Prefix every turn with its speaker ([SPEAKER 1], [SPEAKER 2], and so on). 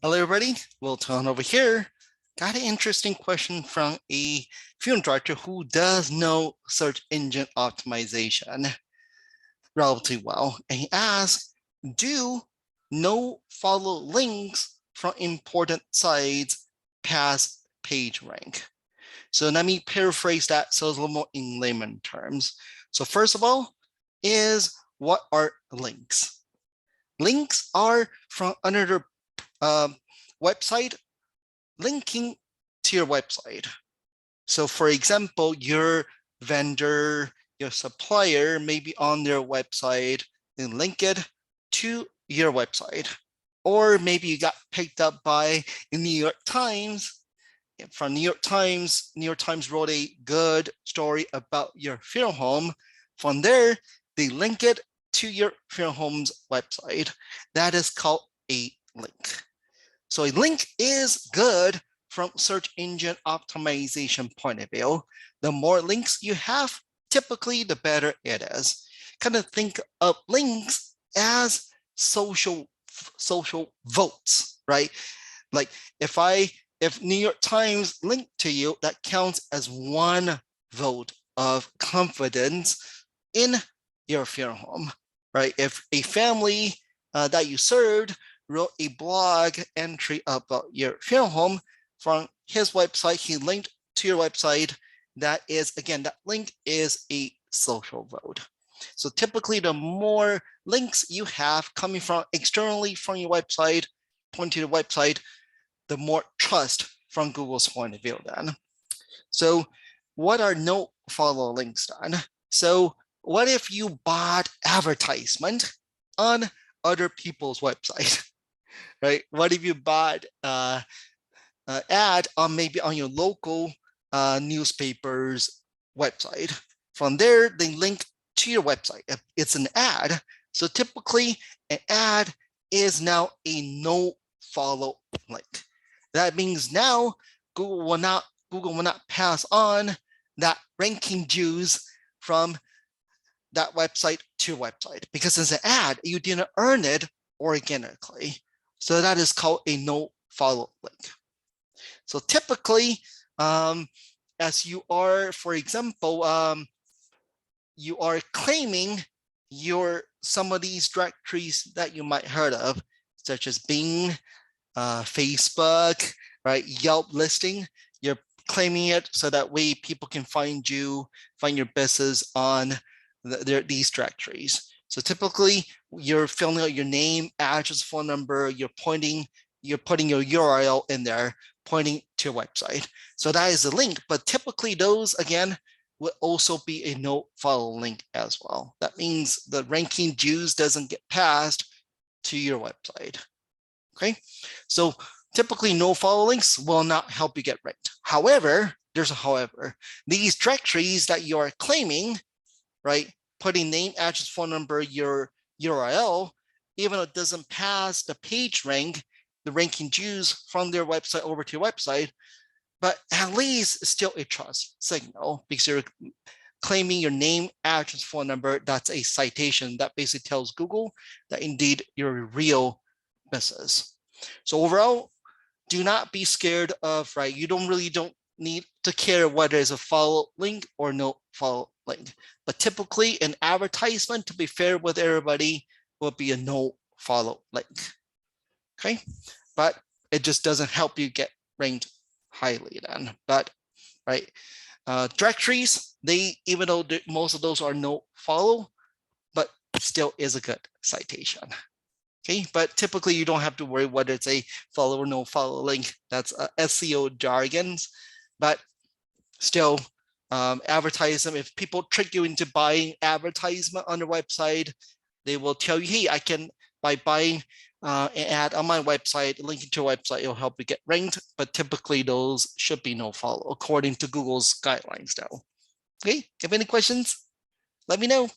[SPEAKER 1] Hello, everybody. Will Ton over here. Got an interesting question from a film director who does know search engine optimization relatively well. And he asks, do no follow links from important sites pass page rank? So let me paraphrase that so it's a little more in layman terms. So first of all, what are links? Links are from another website linking to your website. So for example, your vendor, your supplier may be on their website and link it to your website. Or maybe you got picked up by the New York Times. From New York Times wrote a good story about your funeral home. From there, they link it to your funeral home's website. That is called a link. So a link is good from search engine optimization point of view. The more links you have, typically the better it is. Kind of think of links as social votes, right? Like if New York Times linked to you, that counts as one vote of confidence in your funeral home, right? If a family that you served wrote a blog entry about your funeral home from his website, he linked to your website. That is, again, that link is a social vote. So typically, the more links you have coming from externally from your website, pointing to the website, the more trust from Google's point of view then. So what are no follow links then? So what if you bought advertisement on other people's website? Right? What if you bought ad on maybe on your local newspaper's website? From there, they link to your website. It's an ad. So typically, an ad is now a no follow link. That means now Google will not pass on that ranking juice from that website to website because it's an ad. You didn't earn it organically. So that is called a no follow link. So typically, as you are, for example, you are claiming some of these directories that you might heard of, such as Bing, Facebook, right, Yelp listing. You're claiming it so that way people can find your business on these directories. So typically, you're filling out your name, address, phone number. You're putting your URL in there, pointing to your website. So that is a link. But typically, those again will also be a no follow link as well. That means the ranking juice doesn't get passed to your website. Okay, so typically no follow links will not help you get ranked. However, there's a however. These directories that you are claiming, right, putting name, address, phone number, your URL, even though it doesn't pass the page rank, the ranking juice from their website over to your website, but at least still a trust signal because you're claiming your name, address, phone number. That's a citation that basically tells Google that indeed you're a real business. So overall, do not be scared of, right? You don't need to care whether it's a follow link or no follow link. But typically an advertisement, to be fair with everybody, will be a no follow link. Okay, but it just doesn't help you get ranked highly then. But right, directories, even though most of those are no follow, but still is a good citation. Okay, but typically you don't have to worry whether it's a follow or no follow link. That's SEO jargons, but still advertisement. If people trick you into buying advertisement on their website, they will tell you, hey, I can, by buying an ad on my website, linking to a website, it'll help you get ranked, but typically those should be no follow according to Google's guidelines though. Okay, if any questions, let me know.